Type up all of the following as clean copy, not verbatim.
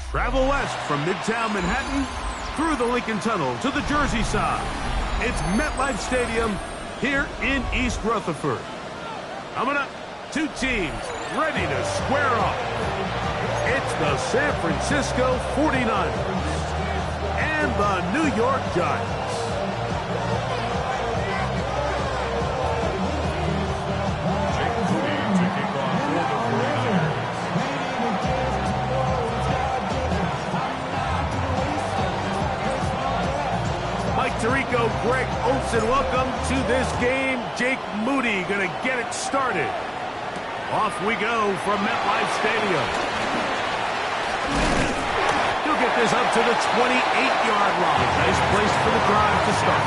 Travel west from Midtown Manhattan through the Lincoln Tunnel to the Jersey side. It's MetLife Stadium here in East Rutherford. Coming up, two teams ready to square off. It's the San Francisco 49ers and the New York Giants. Tirico, Greg Olsen, welcome to this game. Jake Moody going to get it started. Off we go from MetLife Stadium. He'll get this up to the 28-yard line. Nice place for the drive to start.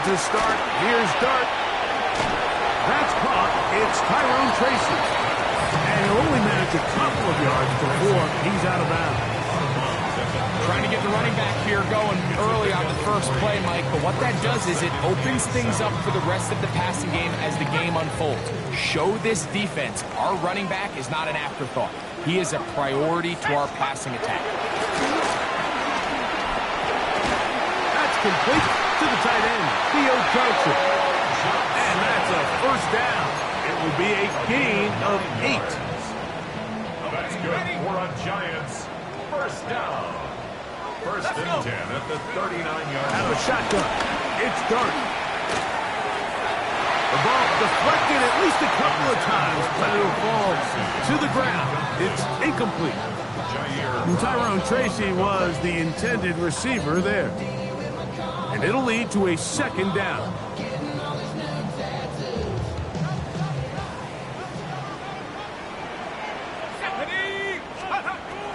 To start, here's Dart. That's caught. It's Tyrone Tracy. And he'll only manage a couple of yards before he's out of bounds. Trying to get the running back here going early on the first play, Mike, but what that does is it opens things up for the rest of the passing game as the game unfolds. Show this defense our running back is not an afterthought. He is a priority to our passing attack. That's complete. To the tight end, Theo Johnson. And that's a first down. It will be a gain of 8. That's good for a Giants. First down. First and 10 at the 39-yard line. Out of a shotgun. It's Dart. The ball deflected at least a couple of times, but it'll fall to the ground. It's incomplete. Tyrone Tracy was the intended receiver there. And it'll lead to a second down.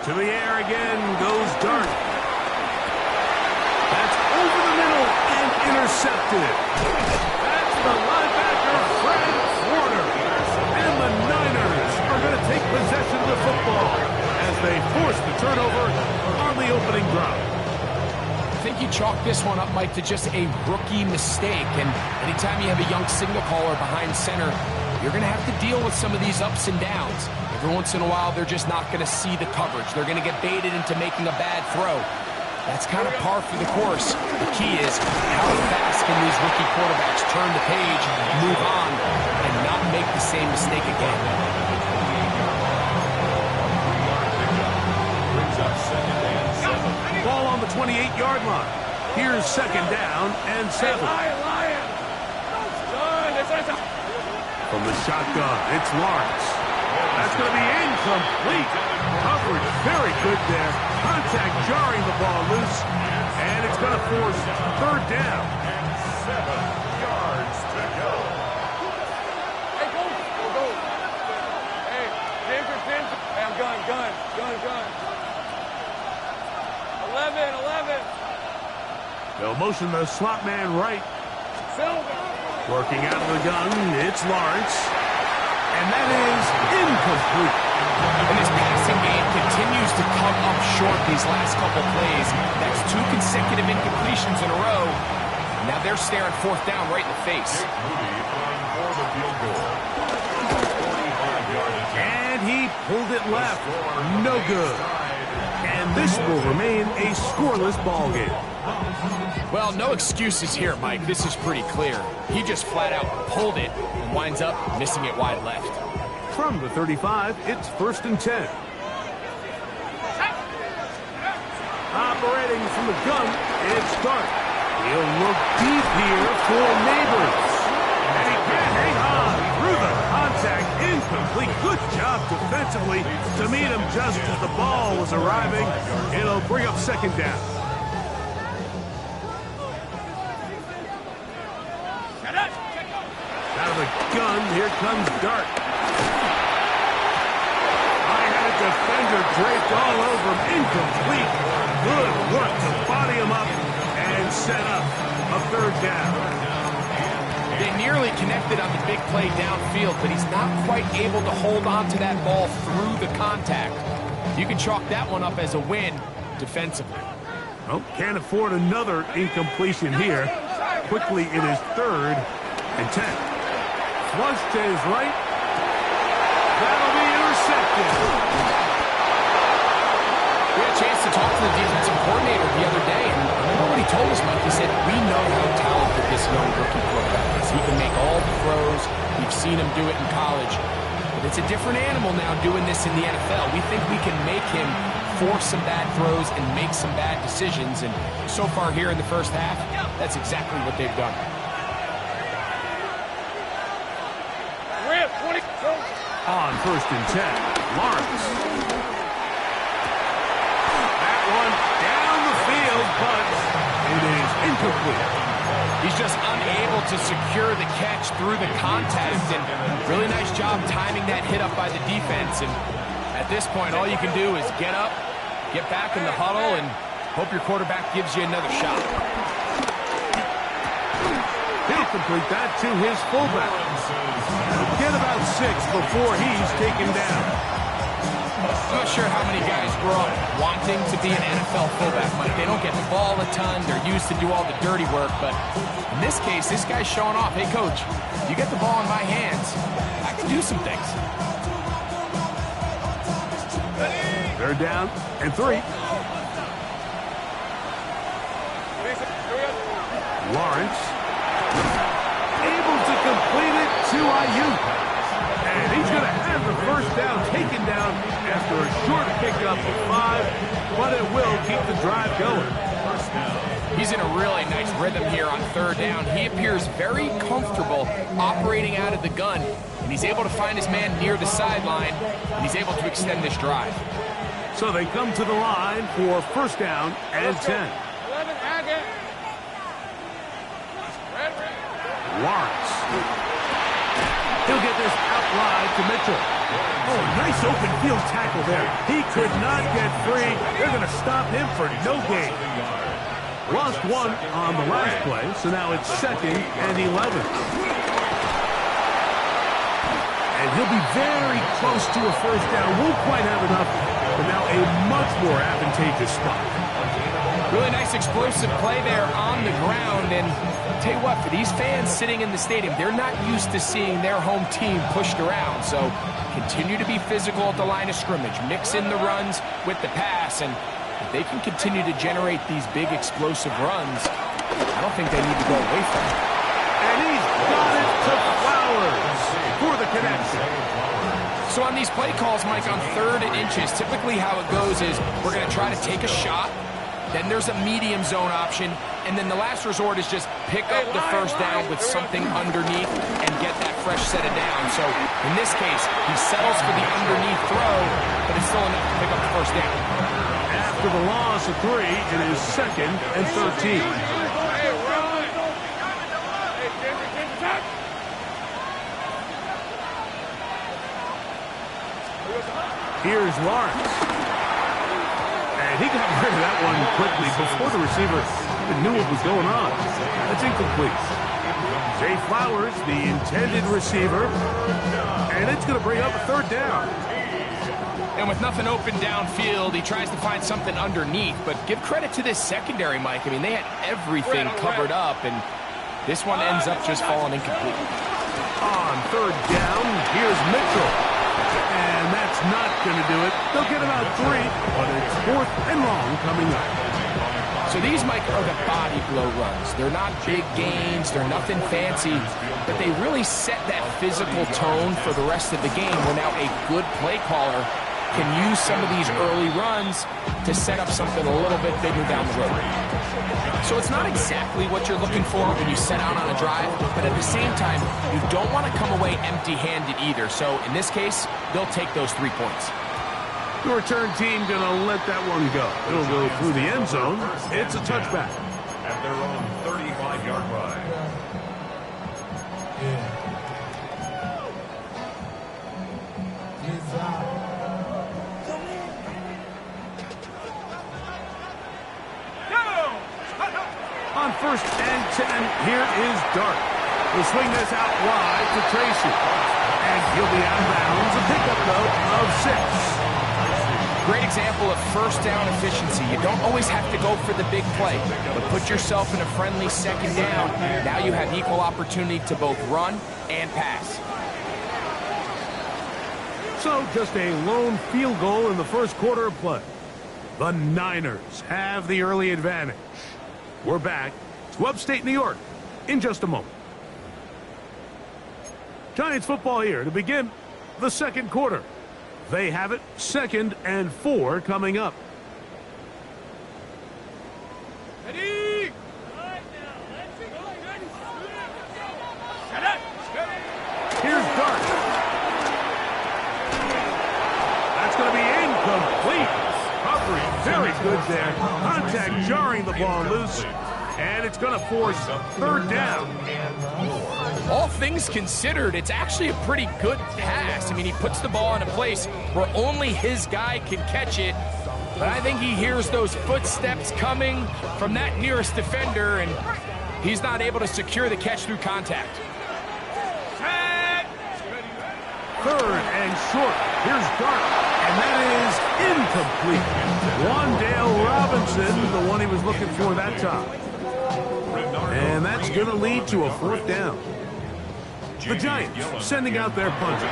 To the air again goes Dart. That's over the middle and intercepted. That's the linebacker, Fred Warner. And the Niners are going to take possession of the football as they force the turnover on the opening drive. I think you chalk this one up, Mike, to just a rookie mistake. And anytime you have a young signal caller behind center, you're going to have to deal with some of these ups and downs. Every once in a while, they're just not going to see the coverage. They're going to get baited into making a bad throw. That's kind of par for the course. The key is how fast can these rookie quarterbacks turn the page, move on, and not make the same mistake again. Ball on the 28-yard line. Here's second down and 7. From the shotgun, it's Lawrence. That's going to be incomplete. Coverage very good there. Contact jarring the ball loose. And it's going to force third down. 7 yards to go. Hey, go. Hey, James. Hey, I'm gun. 11. They'll motion the slot man right. Working out of the gun, it's Lawrence. And that is incomplete. And this passing game continues to come up short these last couple plays. That's 2 consecutive incompletions in a row. Now they're staring fourth down right in the face. And he pulled it left. No good. And this will remain a scoreless ball game. Well, no excuses here, Mike. This is pretty clear. He just flat out pulled it and winds up missing it wide left. From the 35, it's first and 10. Operating from the gun, it's Dart. He'll look deep here for Neighbors. And he can't hang on through the contact. Incomplete. Good job defensively to meet him just as the ball was arriving. It'll bring up second down. Out of the gun, here comes Dart. High-headed defender draped all over him. Incomplete. Good work to body him up and set up a third down. They nearly connected on the big play downfield, but he's not quite able to hold on to that ball through the contact. You can chalk that one up as a win defensively. Well, can't afford another incompletion here. Quickly, it is 3rd and 10. Flush to his right. That'll be intercepted. We had a chance to talk to the defensive coordinator the other day, and remember what he told us, Mike? He said, we know how talented this young rookie quarterback is. He can make all the throws. We've seen him do it in college. But it's a different animal now doing this in the NFL. We think we can make him force some bad throws and make some bad decisions. And so far here in the first half, that's exactly what they've done. On 1st and 10, Lawrence. That one down the field, but it is incomplete. He's just unable to secure the catch through the contact, and really nice job timing that hit up by the defense. And at this point, all you can do is get up, get back in the huddle, and hope your quarterback gives you another shot. He'll complete that to his fullback. Get about 6 before he's taken down. I'm not sure how many guys grow up wanting to be an NFL fullback, Mike. They don't get the ball a ton. They're used to do all the dirty work. But in this case, this guy's showing off. Hey, coach, you get the ball in my hands, I can do some things. 3rd down and 3. Lawrence able to complete it to Ayuk. And he's going to have the 1st down taken down after a short pickup of 5, but it will keep the drive going. He's in a really nice rhythm here on 3rd down. He appears very comfortable operating out of the gun, and he's able to find his man near the sideline, and he's able to extend this drive. So they come to the line for 1st down and 10. Lawrence. He'll get this out wide to Mitchell. Oh, nice open field tackle there. He could not get free. They're going to stop him for no gain. Lost 1 on the last play, so now it's 2nd and 11. And he'll be very close to a 1st down. Won't quite have enough, but now a much more advantageous spot. Really nice explosive play there on the ground, and I'll tell you what, for these fans sitting in the stadium, they're not used to seeing their home team pushed around, so continue to be physical at the line of scrimmage, mix in the runs with the pass, and if they can continue to generate these big explosive runs, I don't think they need to go away from it. And he's got it to Flowers for the connection. So on these play calls, Mike, on 3rd and inches, typically how it goes is we're going to try to take a shot. Then there's a medium zone option, and then the last resort is just pick up the 1st down with something underneath and get that fresh set of down. So in this case, he settles for the underneath throw, but it's still enough to pick up the 1st down. After the loss of 3, it is 2nd and 13. Here's Lawrence. And he got rid of that one quickly before the receiver even knew what was going on. That's incomplete. Zay Flowers, the intended receiver, and it's going to bring up a 3rd down. And with nothing open downfield, he tries to find something underneath, but give credit to this secondary, Mike. I mean, they had everything covered up, and this one ends up just falling incomplete. On 3rd down, here's Mitchell. And that's not going to do it. They'll get about 3, but it's 4th and long coming up. So these, Mike, are the body blow runs. They're not big gains. They're nothing fancy, but they really set that physical tone for the rest of the game where now a good play caller can use some of these early runs to set up something a little bit bigger down the road. So it's not exactly what you're looking for when you set out on a drive, but at the same time, you don't want to come away empty-handed either. So in this case, they'll take those 3 points. The return team going to let that one go. It'll go through the end zone. It's a touchback. At their own 35-yard line. On 1st and 10, here is Dart. He'll swing this out wide to Tracy. And he'll be out of bounds. A pickup, though, of 6. Great example of first down efficiency. You don't always have to go for the big play, but put yourself in a friendly second down. Now you have equal opportunity to both run and pass. So just a lone field goal in the first quarter of play. The Niners have the early advantage. We're back to upstate New York in just a moment. Giants football here to begin the second quarter. They have it 2nd and 4 coming up. Ready? Here's Dart. That's going to be incomplete. Coverage very good there. Contact jarring the ball loose. And it's going to force 3rd down. All things considered, it's actually a pretty good pass. I mean, he puts the ball in a place where only his guy can catch it. But I think he hears those footsteps coming from that nearest defender, and he's not able to secure the catch through contact. 3rd and short. Here's Dart. And that is incomplete. Wan'Dale Robinson, the one he was looking for that time. And that's going to lead to a 4th down. The Giants sending out their punter.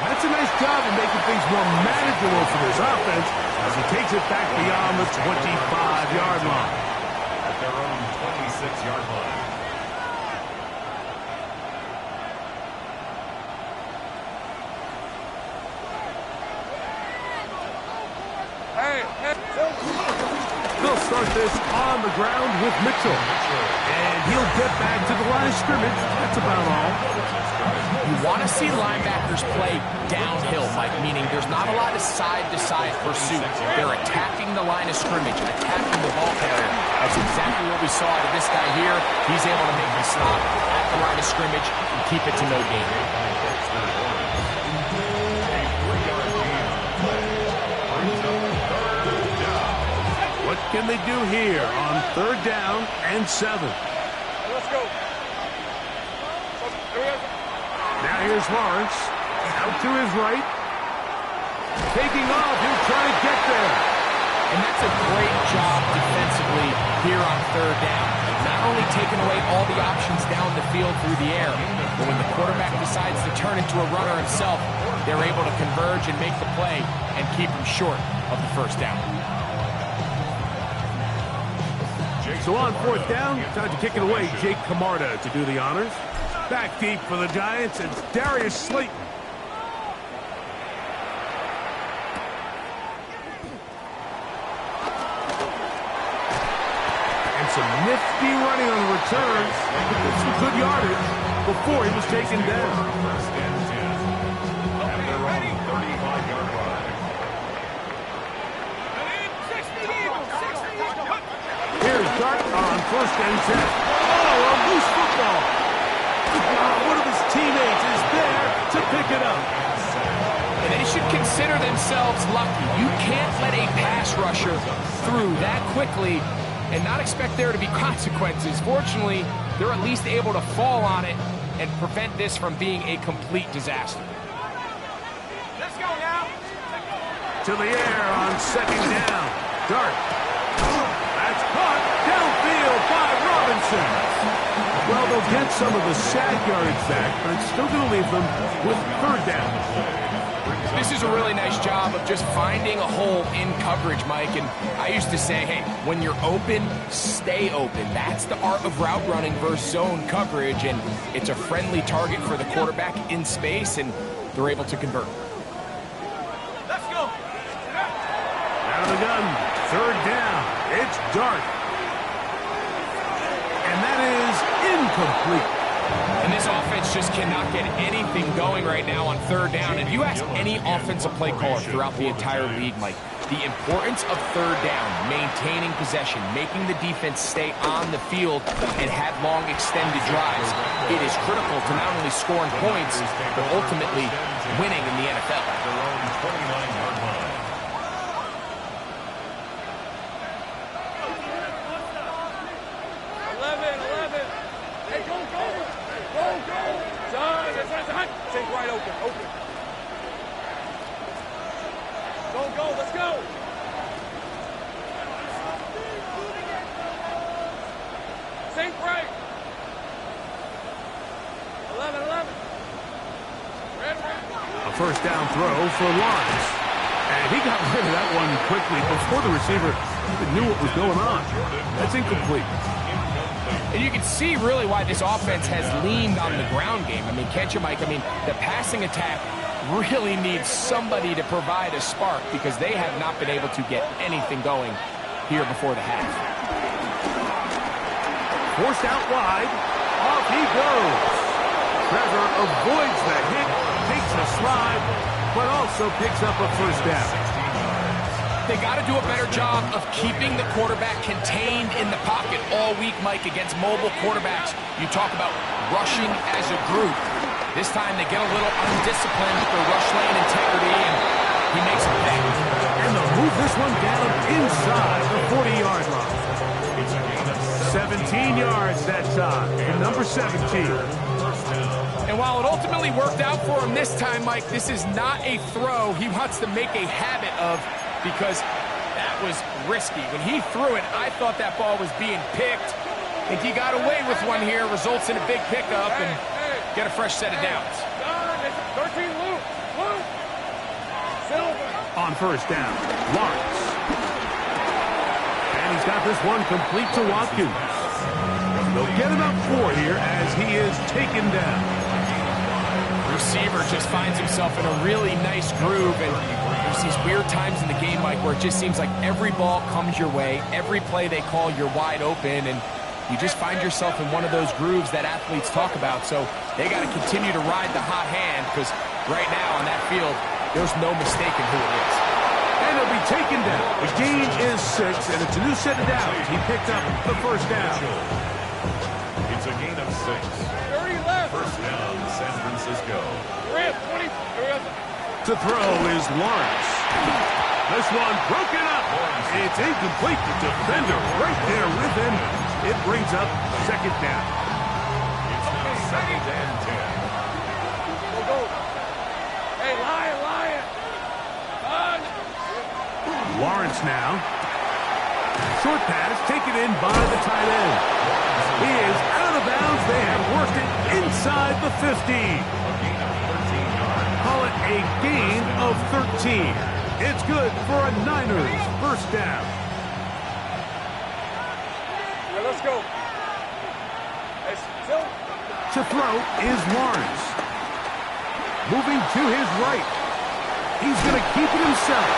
That's a nice job of making things more manageable for this offense as he takes it back beyond the 25-yard line. At their own 26-yard line. They'll start this on the ground with Mitchell. And he'll get back to the line of scrimmage. That's about all. You want to see linebackers play downhill, Mike, meaning there's not a lot of side-to-side pursuit. They're attacking the line of scrimmage, attacking the ball carrier. That's exactly what we saw out of this guy here. He's able to make the stop at the line of scrimmage and keep it to no gain. What can they do here on 3rd down and 7? Let's go. Now here's Lawrence. Out to his right. Taking off. He'll try to get there. And that's a great job defensively here on 3rd down. Not only taking away all the options down the field through the air, but when the quarterback decides to turn into a runner himself, they're able to converge and make the play and keep him short of the 1st down. So on 4th down, time to kick it away. Jake Camarda to do the honors. Back deep for the Giants, it's Darius Slayton. And some nifty running on the return. Some good yardage before he was taken down. 1st and 10. At their own 35-yard line. Here's Dart on 1st and 10. Oh, a loose football. One of his teammates is there to pick it up. And they should consider themselves lucky. You can't let a pass rusher through that quickly and not expect there to be consequences. Fortunately, they're at least able to fall on it and prevent this from being a complete disaster. Let's go now. To the air on 2nd down. Dart. That's caught downfield by Robinson. Well, they'll get some of the sack yardage back, but it's still going to leave them with 3rd down. This is a really nice job of just finding a hole in coverage, Mike. And I used to say, hey, when you're open, stay open. That's the art of route running versus zone coverage. And it's a friendly target for the quarterback in space, and they're able to convert. Let's go. Out of the gun, 3rd down. It's Dart. And that is incomplete. And this offense just cannot get anything going right now on 3rd down. And you ask any offensive play caller throughout the entire league, Mike, the importance of 3rd down, maintaining possession, making the defense stay on the field and have long extended drives. It is critical to not only scoring points, but ultimately winning in the NFL. Their own 29-yard line. Hey, go. Sink right open, open. Go, let's go. Sink right. 11. Red. A first down throw for Lawrence. And he got rid of that one quickly before the receiver even knew what was going on. That's incomplete. And you can see really why this offense has leaned on the ground game. I mean, can't you, Mike? I mean, the passing attack really needs somebody to provide a spark because they have not been able to get anything going here before the half. Forced out wide. Off he goes. Trevor avoids the hit, takes a slide, but also picks up a first down. They got to do a better job of keeping the quarterback contained in the pocket all week, Mike, against mobile quarterbacks. You talk about rushing as a group. This time they get a little undisciplined with their rush lane integrity, and he makes a pay. And they'll move this one down inside the 40-yard line. 17 yards that time, and number 17. And while it ultimately worked out for him this time, Mike, this is not a throw he wants to make a habit of because that was risky. When he threw it, I thought that ball was being picked. I think he got away with one here, results in a big pickup, and get a fresh set of downs. 13, Luke. Silver. On first down, Lawrence. And he's got this one complete to Watkins. They'll get about 4 here as he is taken down. Receiver just finds himself in a really nice groove, and there's these weird times in the game, Mike, where it just seems like every ball comes your way, every play they call, you're wide open, and you just find yourself in one of those grooves that athletes talk about. So they got to continue to ride the hot hand because right now on that field, there's no mistaking who it is. And he'll be taken down. The gain is 6, and it's a new set of downs. He picked up the first down. It's a gain of 6. 30 left. First down, San Francisco. 20. To throw is Lawrence. This one broken up. It's incomplete. The defender right there with him. It brings up second down. It's now second and 10. Go. Hey, Lion. Run. Lawrence now. Short pass taken in by the tight end. He is out of bounds. They have worked it inside the 15. Call it a gain of 13. It's good for a Niners first down. Hey, let's go. Hey, Silver. To throw is Lawrence. Moving to his right. He's going to keep it himself.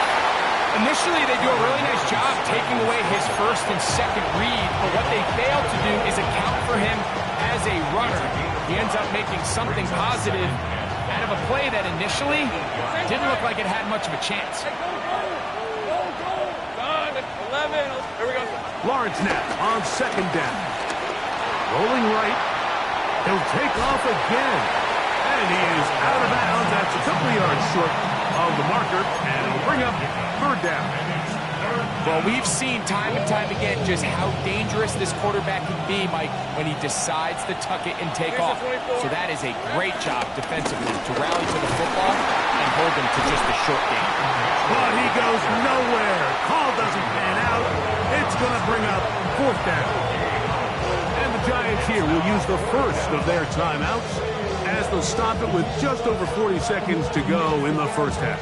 Initially, they do a really nice job taking away his first and second read, but what they fail to do is account for him as a runner. He ends up making something positive out of a play that initially didn't look like it had much of a chance. Hey, go. Done. 11. Here we go. Lawrence now on second down. Rolling right. He'll take off again. And he is out of bounds. That's a couple of yards short of the marker, and it'll bring up third down. Well, we've seen time and time again just how dangerous this quarterback can be, Mike, when he decides to tuck it and take off. So that is a great job defensively to rally to the football and hold him to just a short game. But he goes nowhere. Call doesn't pan out. It's going to bring up fourth down. And the Giants here will use the first of their timeouts as they'll stop it with just over 40 seconds to go in the first half.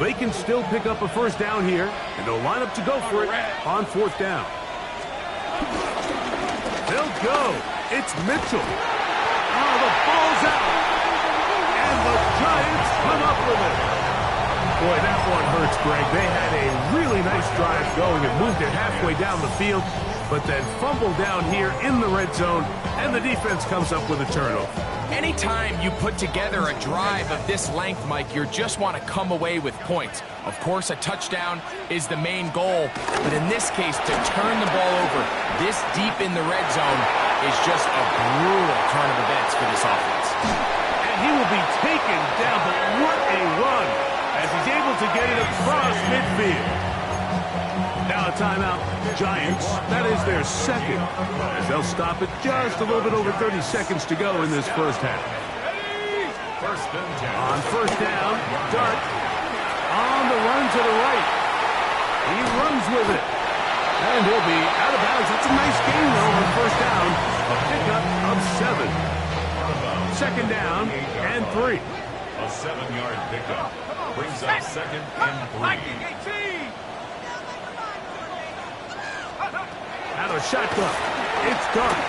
They can still pick up a first down here, and they'll line up to go for it on fourth down. They'll go. It's Mitchell. Oh, the ball's out. And the Giants come up with it. Boy, that one hurts, Greg. They had a really nice drive going and moved it halfway down the field, but then fumbled down here in the red zone, and the defense comes up with a turnover. Anytime you put together a drive of this length, Mike, you just want to come away with points. Of course, a touchdown is the main goal, but in this case, to turn the ball over this deep in the red zone is just a brutal turn of events for this offense. And he will be taken down, but what a run as he's able to get it across midfield. Now a timeout, Giants. That is their second, as they'll stop it just a little bit over 30 seconds to go in this first half. First and 10. On first down, Dart on the run to the right. He runs with it. And he'll be out of bounds. That's a nice gain, though, on first down. A pickup of 7. Second down and 3. A 7-yard pickup. Brings up second and 3. Out of shotgun. It's Dart.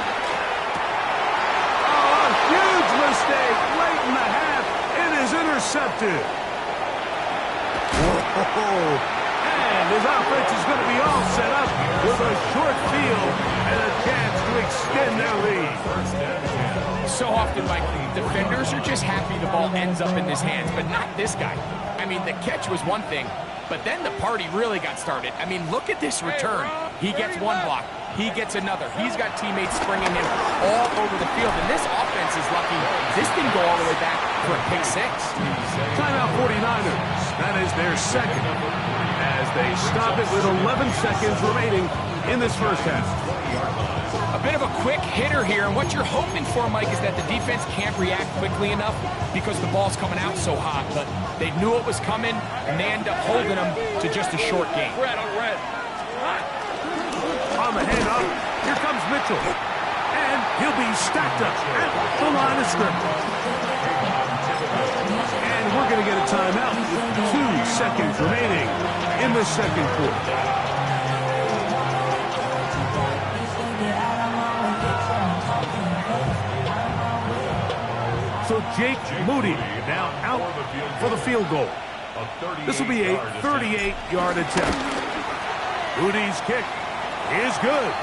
Oh, a huge mistake late in the half. It is intercepted. Whoa. And his offense is going to be all set up with a short field and a chance to extend their lead. So often, Mike, defenders are just happy the ball ends up in his hands, but not this guy. I mean, the catch was one thing, but then the party really got started. I mean, look at this return. He gets one block. He gets another. He's got teammates springing him all over the field, and this offense is lucky this didn't go all the way back for a pick 6. Timeout 49ers. That is their second, as they stop it with 11 seconds remaining in this first half. A bit of a quick hitter here, and what you're hoping for, Mike, is that the defense can't react quickly enough because the ball's coming out so hot, but they knew it was coming, and they end up holding them to just a short game. Red on red. On the handoff, here comes Mitchell. And he'll be stacked up at the line of scrimmage. And we're going to get a timeout with 2 seconds remaining in the second quarter. So Jake Moody now out for the field goal. This will be a 38-yard attempt. Moody's kick is good.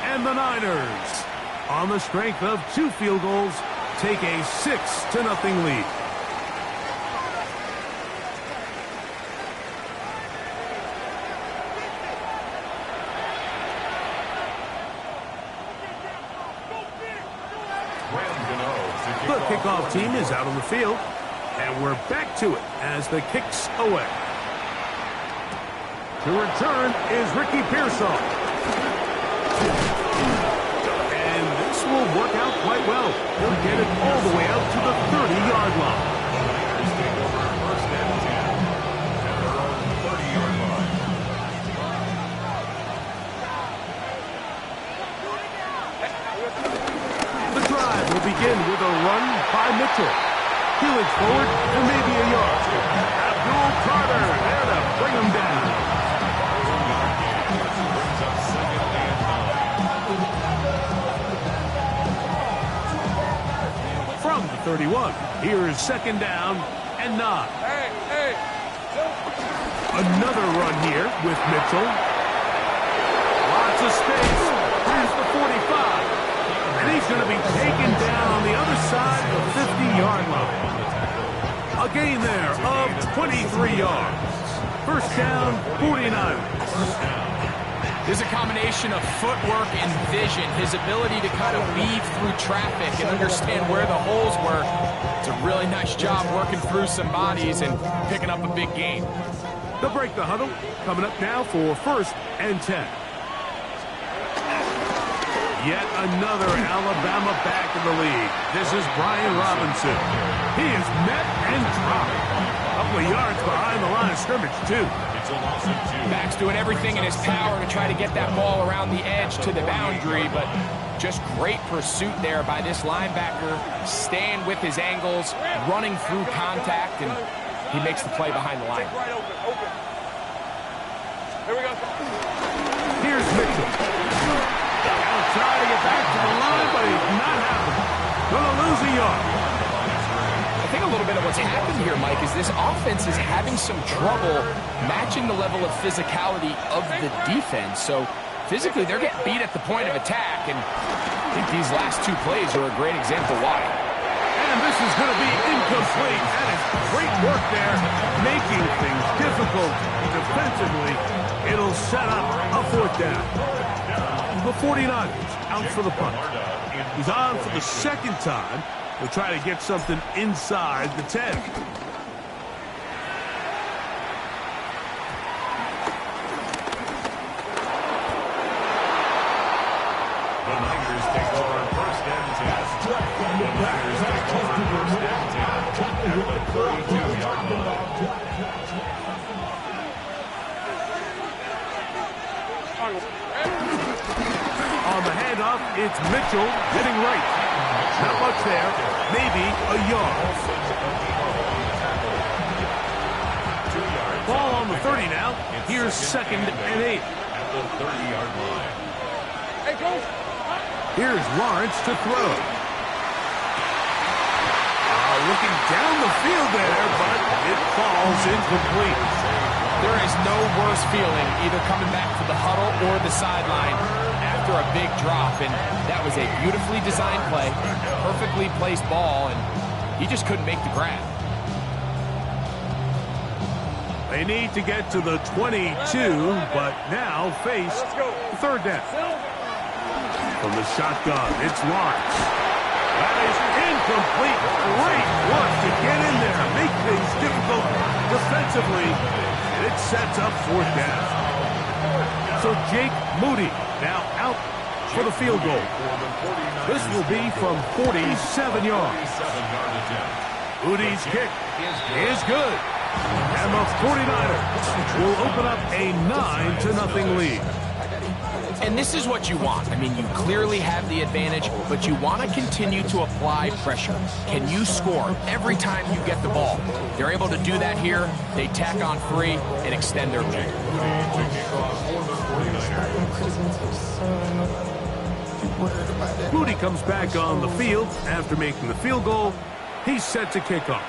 And the Niners, on the strength of 2 field goals, take a 6-0 lead. The kickoff team is out on the field, and we're back to it as the kick's away. To return is Ricky Pearsall. And this will work out quite well. He'll get it all the way out to the 30-yard line. Take over first and 10 at their own 30-yard line. The drive will begin with a run by Mitchell. Healing forward for maybe a yard. Abdul Carter there to bring him down. From the 31, here is second down and 9. Hey. Another run here with Mitchell. Lots of space. Here's the 45. And he's going to be taken down on the other side of the 50-yard line. A gain there of 23 yards. First down, 49ers. There's a combination of footwork and vision, his ability to kind of weave through traffic and understand where the holes were. It's a really nice job working through some bodies and picking up a big gain. They'll break the huddle. Coming up now for first and 10. Yet another Alabama back in the lead. This is Brian Robinson. He is met and dropped. A couple of yards behind the line of scrimmage, too. Back's doing everything in his power to try to get that ball around the edge to the boundary, but just great pursuit there by this linebacker, staying with his angles, running through contact, and he makes the play behind the line. Right open. Here we go. Here's Mitchell. He'll try to get back to the line, but he's not happening. Gonna lose a yard. I think a little bit of what's happened here, Mike, is this offense is having some trouble matching the level of physicality of the defense. So physically, they're getting beat at the point of attack, and I think these last 2 plays are a great example why. And this is going to be incomplete. That is great work there, making things difficult defensively. It'll set up a 4th down. The 49ers out for the punt. He's on for the 2nd time. They'll try to get something inside the 10. The Niners take over first and 10. The Niners take over first and 10. 32-yard line. On the handoff, it's Mitchell hitting right. Not much there, maybe a yard. Ball on the 30 now. Here's 2nd and 8. At the 30-yard line. Hey, coach. Here's Lawrence to throw. Looking down the field there, but it falls incomplete. There is no worse feeling either coming back to the huddle or the sideline after a big drop, and that was a beautifully designed play, perfectly placed ball, and he just couldn't make the grab. They need to get to the 22, but now face 3rd down. From the shotgun, it's Lawrence. That is incomplete. Great work to get in there, make things difficult defensively, and it sets up 4th down. So Jake Moody now out for the field goal. This will be from 47 yards. Moody's kick is good. And the 49ers will open up a 9-0 lead. And this is what you want. I mean, you clearly have the advantage, but you want to continue to apply pressure. Can you score every time you get the ball? They're able to do that here. They tack on 3 and extend their lead. Moody comes back on the field after making the field goal. He's set to kick off.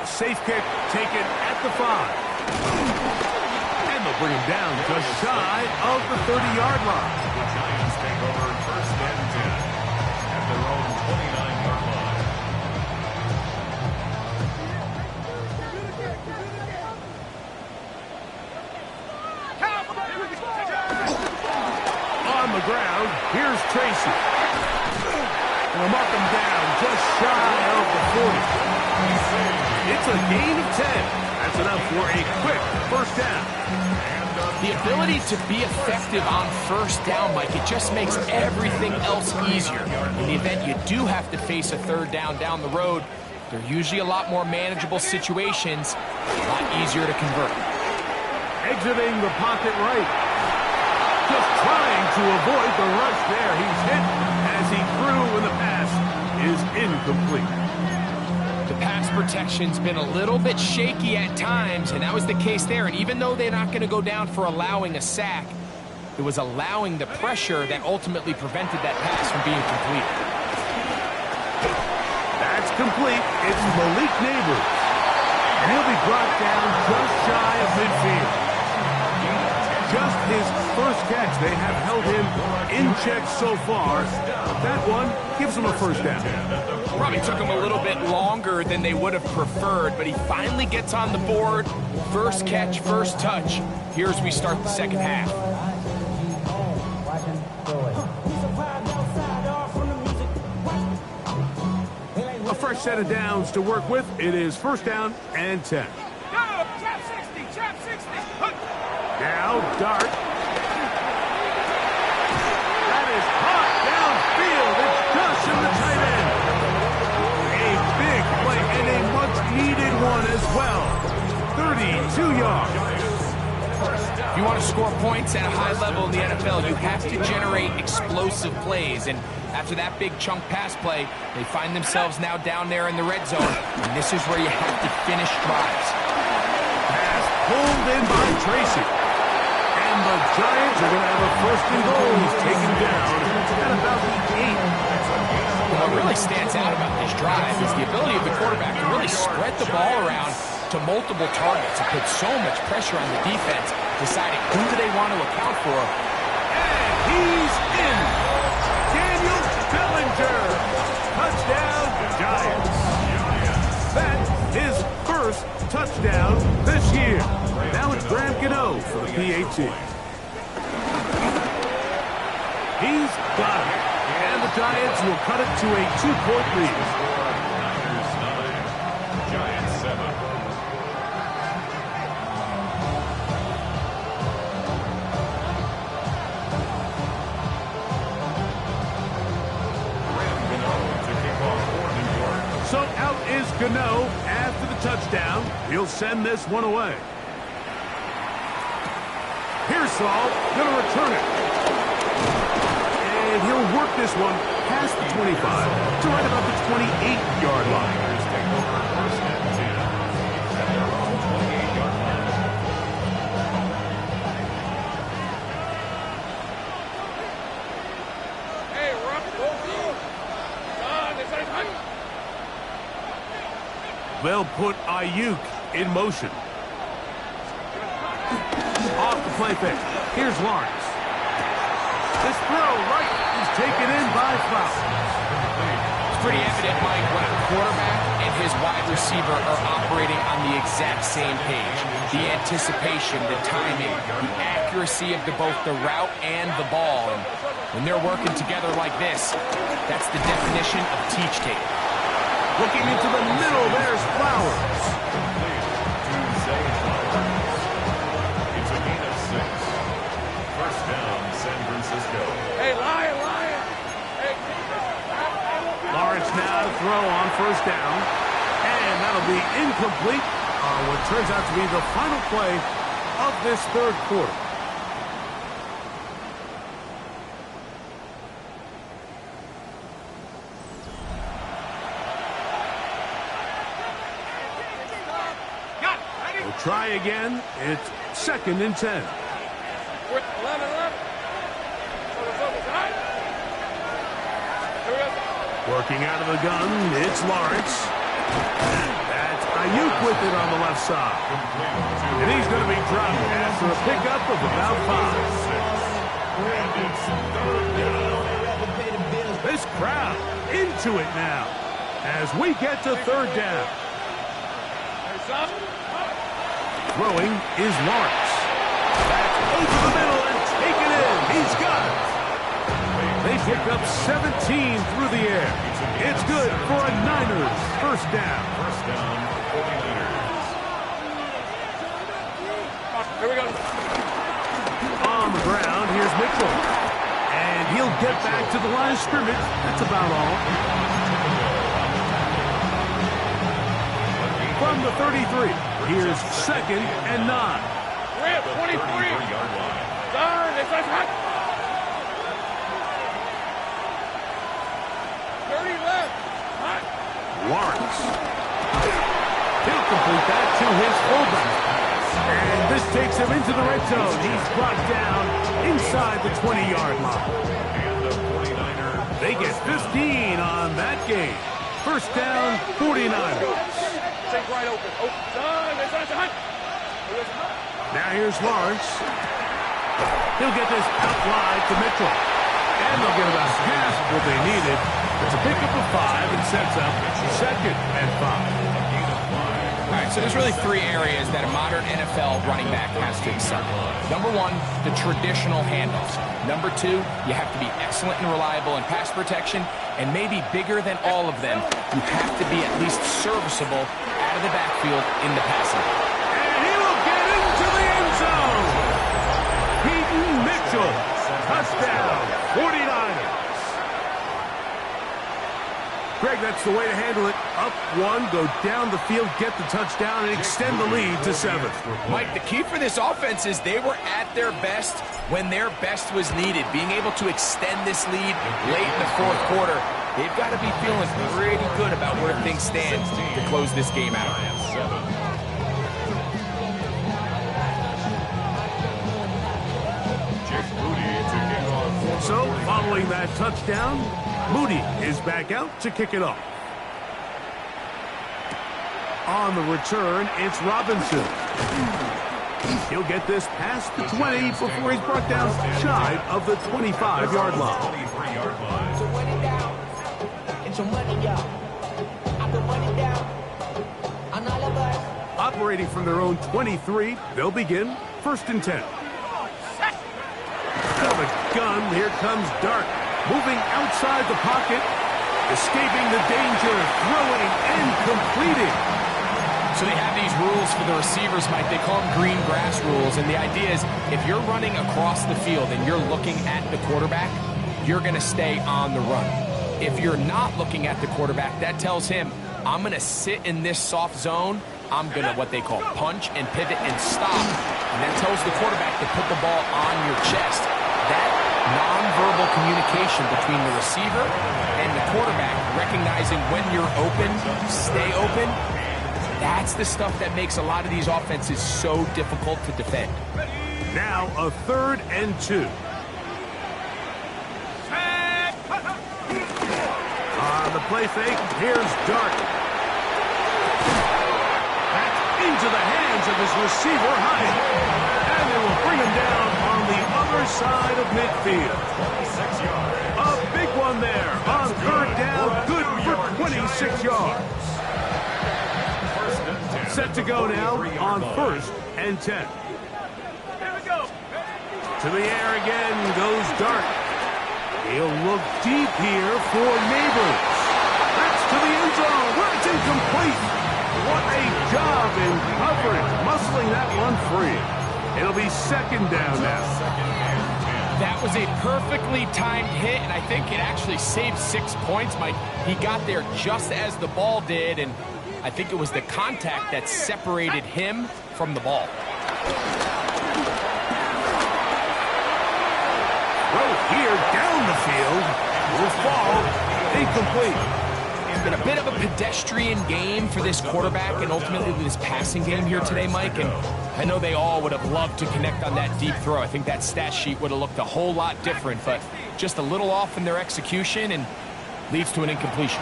A safe kick taken at the 5. And they'll bring him down just shy of the 30-yard line. The Giants take over 1st and 10 at their own 29-yard line. On the ground, here's Tracy. They'll mark him down just shy of the 40. It's a gain of 10. That's enough for a quick 1st down. The ability to be effective on 1st down, Mike, it just makes everything else easier. In the event you do have to face a 3rd down the road, they're usually a lot more manageable situations, a lot easier to convert. Exiting the pocket right. Just trying to avoid the rush there. He's hit as he threw when the pass is incomplete. The pass protection's been a little bit shaky at times, and that was the case there. And even though they're not going to go down for allowing a sack, it was allowing the pressure that ultimately prevented that pass from being complete. That's complete. It's Malik Neighbors. And he'll be brought down just shy of midfield. Just his 1st catch. They have held him in check so far. That one gives him a 1st down. Probably took him a little bit longer than they would have preferred, but he finally gets on the board. 1st catch, 1st touch. Here's we start the 2nd half. A fresh set of downs to work with. It is 1st down and 10. Chap 60. Now, Dart. That is caught downfield. It's Gus in the tight end. A big play and a much-needed one as well. 32 yards. If you want to score points at a high level in the NFL, you have to generate explosive plays. And after that big chunk pass play, they find themselves now down there in the red zone. And this is where you have to finish drives. Pass pulled in by Tracy. And the Giants are going to have a 1st and goal. He's taken down at about the 8. What really stands out about this drive is the ability of the quarterback to really spread the ball around to multiple targets and put so much pressure on the defense, deciding who do they want to account for. And he's in. Daniel Bellinger. Touchdown, Giants. That's his 1st touchdown this year. Now it's Graham Gano for the PAT. He's got it. And the Giants will cut it to a 2-point lead. Giants 7. So out is Gano after the touchdown. He'll send this one away. Pearsall going to return it. And he'll work this one past the 25 to right about the 28-yard line. Take over first and 10 at their own 28-yard line. Hey, rock, go. They'll put Ayuk in motion. Off the play fake. Here's Lawrence. This throw right is taken in by Flower. It's pretty evident, Mike, when a quarterback and his wide receiver are operating on the exact same page. The anticipation, the timing, the accuracy of both the route and the ball. And when they're working together like this, that's the definition of teach tape. Looking into the middle, there's Flowers. It's a gain of 6. First down, San Francisco. Hey, Lion. Hey. Lawrence now to throw on first down. And that'll be incomplete on what turns out to be the final play of this third quarter. We'll try again. It's 2nd and 10. 11. Working out of the gun, it's Lawrence. That's Ayuk with it on the left side. And he's going to be dropped after a pickup of about 5. This crowd into it now as we get to third down. Throwing is Lawrence. That's over the middle and taken in. He's got it. They pick up 17 through the air. It's good for a Niners first down. First down, 49ers. Here we go. On the ground, here's Mitchell. And he'll get back to the line of scrimmage. That's about all. From the 33, here's 2nd and 9. We're at 23. 33-yard line. Darn, it's hot. 30 left. Hot. Lawrence. He'll complete that to his fullback. And this takes him into the red zone. He's brought down inside the 20-yard line. And the 49ers. They get 15 on that game. First down, 49ers. Take right open. Darn, it's hot. Now here's Lawrence. He'll get this out wide to Mitchell. And they'll get about half of what they needed. It's a pickup of 5 and sets up 2nd and 5. All right, so there's really 3 areas that a modern NFL running back has to excel. Number 1, the traditional handoffs. Number 2, you have to be excellent and reliable in pass protection. And maybe bigger than all of them, you have to be at least serviceable out of the backfield in the passing game. And he will get into the end zone. Peyton Mitchell. Touchdown, 49ers. Greg, that's the way to handle it. Up 1, go down the field, get the touchdown, and extend the lead to 7. Mike, the key for this offense is they were at their best when their best was needed. Being able to extend this lead late in the fourth quarter, they've got to be feeling pretty good about where things stand to close this game out. So, following that touchdown, Moody is back out to kick it off. On the return, it's Robinson. He'll get this past the 20 before he's brought down shy of the 25-yard line. 23-yard line. So run it down. It's your money, y'all. I can run it down. On all of us. Operating from their own 23, they'll begin 1st and 10. Out of the gun, here comes Dark. Moving outside the pocket, escaping the danger, throwing and completing. So they have these rules for the receivers, Mike. They call them green grass rules. And the idea is if you're running across the field and you're looking at the quarterback, you're going to stay on the run. If you're not looking at the quarterback, that tells him I'm going to sit in this soft zone. I'm going to what they call punch and pivot and stop. And that tells the quarterback to put the ball on your chest. That nonverbal communication between the receiver and the quarterback, recognizing when you're open, stay open, that's the stuff that makes a lot of these offenses so difficult to defend. Now a 3rd and 2. On the play fake, here's Dart. Back into the hands of his receiver, Hyatt. And they will bring him down on the other side of midfield. 26 yards. A big one there on 3rd down, good for 26 yards. Set to go now on 1st and 10. Here we go. To the air again goes Dart. He'll look deep here for Neighbors. That's to the end zone where it's incomplete. What a job in coverage, muscling that one free. It'll be 2nd down now. That was a perfectly timed hit, and I think it actually saved 6 points, Mike. He got there just as the ball did, and I think it was the contact that separated him from the ball. Throw here down the field. Will fall. Incomplete. It's been a bit of a pedestrian game for this quarterback and ultimately this passing game here today, Mike. And I know they all would have loved to connect on that deep throw. I think that stat sheet would have looked a whole lot different, but just a little off in their execution and leads to an incompletion.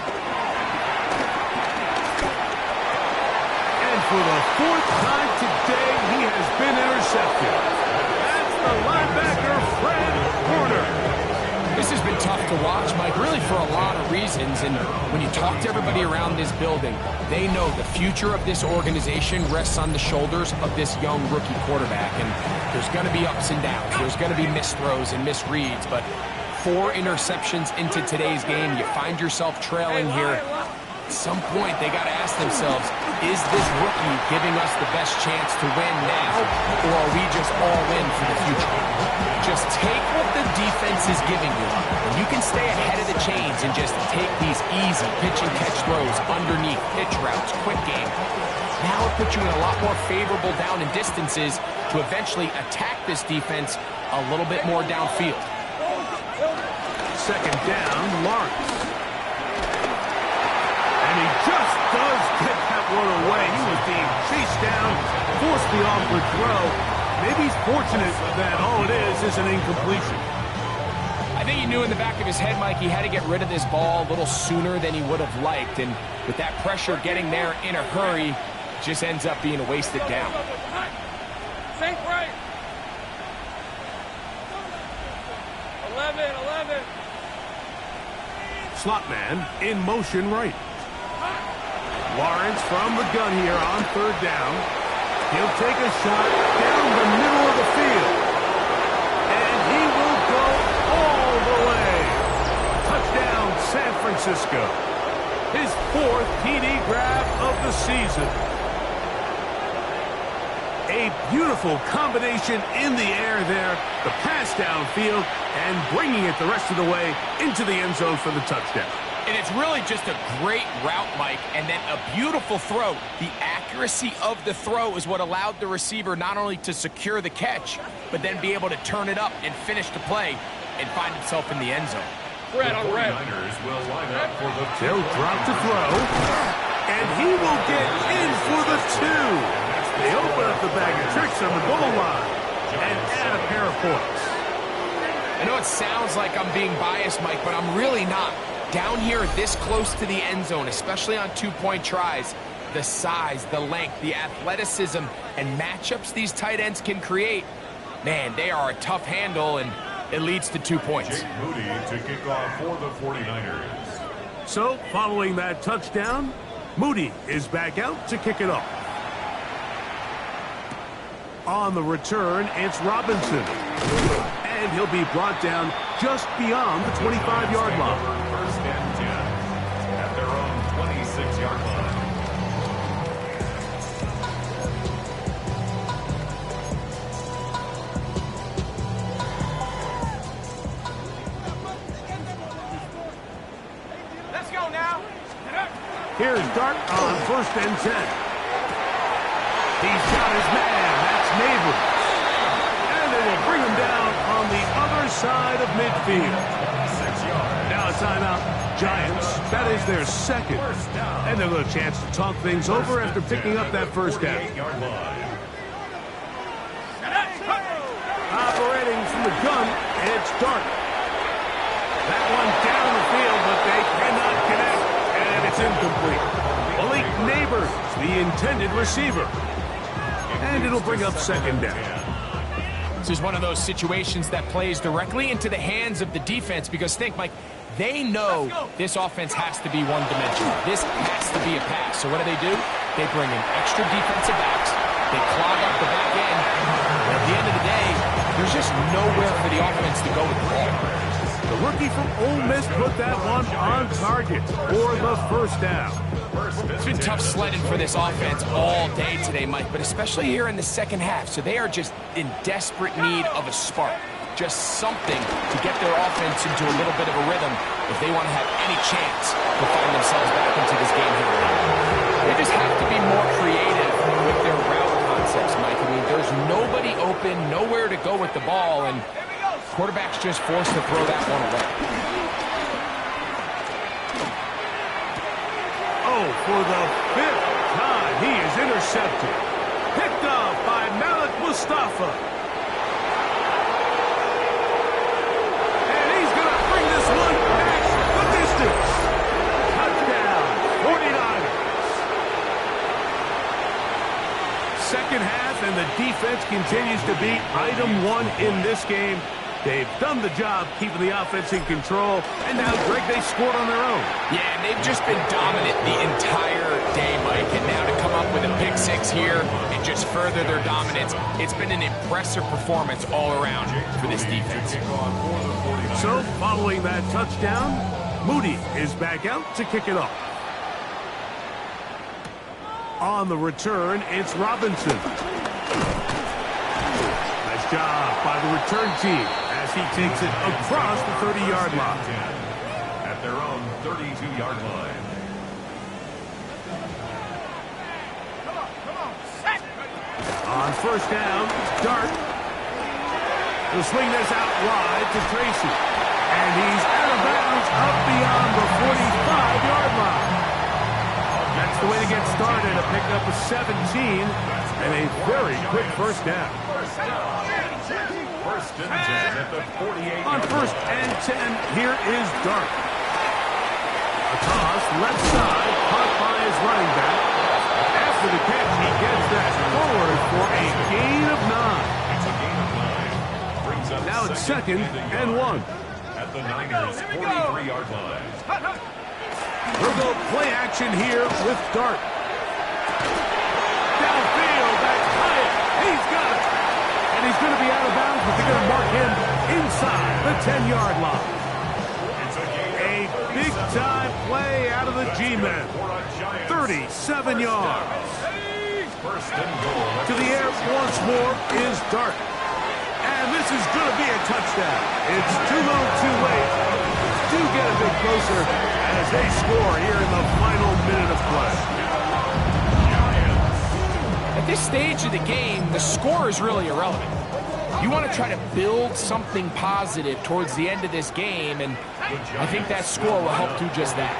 For the 4th time today, he has been intercepted. That's the linebacker, Fred Warner. This has been tough to watch, Mike, really for a lot of reasons. And when you talk to everybody around this building, they know the future of this organization rests on the shoulders of this young rookie quarterback. And there's going to be ups and downs. There's going to be missed throws and misreads. But 4 interceptions into today's game, you find yourself trailing here. At some point, they got to ask themselves, is this rookie giving us the best chance to win now, or are we just all in for the future? Just take what the defense is giving you, and you can stay ahead of the chains and just take these easy pitch and catch throws underneath, pitch routes, quick game. Now it puts you in a lot more favorable down and distances to eventually attack this defense a little bit more downfield. 2nd down, Lawrence. And he just does get that one away. He was being chased down, forced the awkward throw. Maybe he's fortunate that all it is an incompletion. I think he knew in the back of his head, Mike, he had to get rid of this ball a little sooner than he would have liked. And with that pressure getting there in a hurry, it just ends up being a wasted down. Sink right. 11. Slot man in motion right. Lawrence from the gun here on 3rd down. He'll take a shot down the middle of the field. And he will go all the way. Touchdown, San Francisco. His 4th TD grab of the season. A beautiful combination in the air there. The pass downfield and bringing it the rest of the way into the end zone for the touchdown. And it's really just a great route, Mike, and then a beautiful throw. The accuracy of the throw is what allowed the receiver not only to secure the catch, but then be able to turn it up and finish the play and find himself in the end zone. Red on red. 49ers will line up for the They'll drop to throw, and he will get in for the 2. They open up the bag of tricks on the goal line and add a pair of points. I know it sounds like I'm being biased, Mike, but I'm really not. Down here this close to the end zone, especially on 2-point tries, the size, the length, the athleticism, and matchups these tight ends can create, man, they are a tough handle, and it leads to 2 points. Jake Moody to kick off for the 49ers. So, following that touchdown, Moody is back out to kick it off. On the return, it's Robinson. And he'll be brought down just beyond the 25-yard line. 1st and 10 at their own 26-yard line. Here's Dart on 1st and 10. He's got his man. That's Neighbors. And they will bring him down on the other side of midfield. 6 yards. Now a timeout. Giants. That is their second. And they'll have a chance to talk things over after picking up that first down. 48-yard line. Operating from the gun, it's Dart. That one down the field, but they cannot connect. And it's incomplete. Malik Neighbors, the intended receiver. And it'll bring up 2nd down. This is one of those situations that plays directly into the hands of the defense because think, Mike, they know this offense has to be one-dimensional. This has to be a pass. So what do? They bring in extra defensive backs. They clog up the back end. And at the end of the day, there's just nowhere for the offense to go with the ball. The rookie from Ole Miss put that one on target for the first down. It's been tough sledding for this offense all day today, Mike, but especially here in the second half. So they are just in desperate need of a spark. Just something to get their offense into a little bit of a rhythm if they want to have any chance to find themselves back into this game here. They just have to be more creative with their route concepts, Mike. I mean, there's nobody open, nowhere to go with the ball, and quarterback's just forced to throw that one away. Oh, for the 5th time, he is intercepted. Picked up by Malik Mustafa. And he's going to bring this one back the distance. Touchdown, 49ers. Second half, and the defense continues to be item 1 in this game. They've done the job keeping the offense in control, and now, Greg, they scored on their own. Yeah, and they've just been dominant the entire day, Mike, and now to come up with a pick 6 here and just further their dominance, it's been an impressive performance all around for this defense. So, following that touchdown, Moody is back out to kick it off. On the return, it's Robinson. Nice job by the return team as he takes it across the 30-yard line. At their own 32-yard line. On first down, Dart. He'll swing this out wide to Tracy. And he's out of bounds up beyond the 45-yard line. That's the way to get started, a pickup of 17 and a very quick first down. First and 10 at the 48. On first and 10, here is Dart. A toss, left side, caught by his running back. After the catch, he gets that forward for a gain of 9. Brings up Now it's 2nd and 1. At the Niners' 43-yard line. We'll go play action here with Dart. Downfield, that's Hyatt. He's got it. And he's going to be out of bounds, but they're going to mark him inside the 10-yard line. A big-time play out of the G-men. 37 yards. First and goal. To the air once more is Dart. And this is going to be a touchdown. It's too little, too late. Do get a bit closer as they score here in the final minute of play. At this stage of the game, the score is really irrelevant. You want to try to build something positive towards the end of this game, and I think that score will help do just that.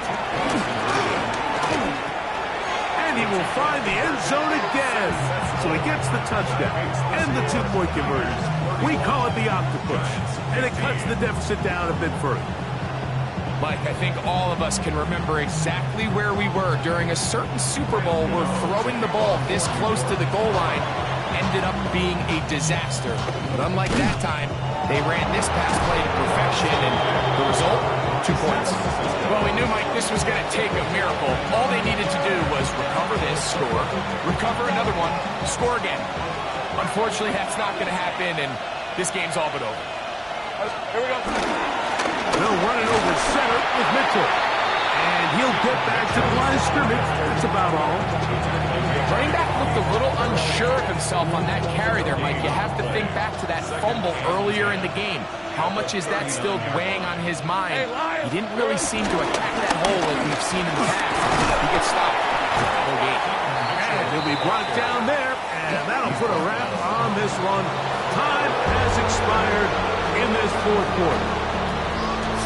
And he will find the end zone again. So he gets the touchdown and the 2-point conversion. We call it the octopus, and it cuts the deficit down a bit further. Mike, I think all of us can remember exactly where we were during a certain Super Bowl where throwing the ball this close to the goal line ended up being a disaster. But unlike that time, they ran this pass play to perfection, and the result, 2 points. Well, we knew, Mike, this was going to take a miracle. All they needed to do was recover this, score, recover another one, score again. Unfortunately, that's not going to happen, and this game's all but over. Here we go. They'll run it over center with Mitchell. And he'll get back to the line of scrimmage. That's about all. Running back looked a little unsure of himself on that carry there, Mike. You have to think back to that fumble earlier in the game. How much is that still weighing on his mind? He didn't really seem to attack that hole like we've seen in the past. He gets stopped. No gain. And he'll be brought down there, and that'll put a wrap on this one. Time has expired in this fourth quarter.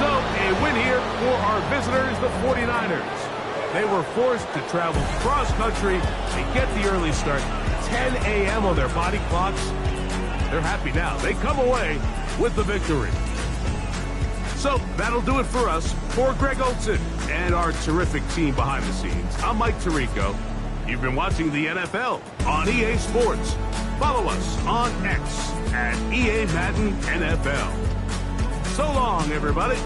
So, a win here for our visitors, the 49ers. They were forced to travel cross-country and get the early start. 10 a.m. on their body clocks. They're happy now. They come away with the victory. So, that'll do it for us. For Greg Olsen and our terrific team behind the scenes, I'm Mike Tirico. You've been watching the NFL on EA Sports. Follow us on X at EA Madden NFL. So long, everybody.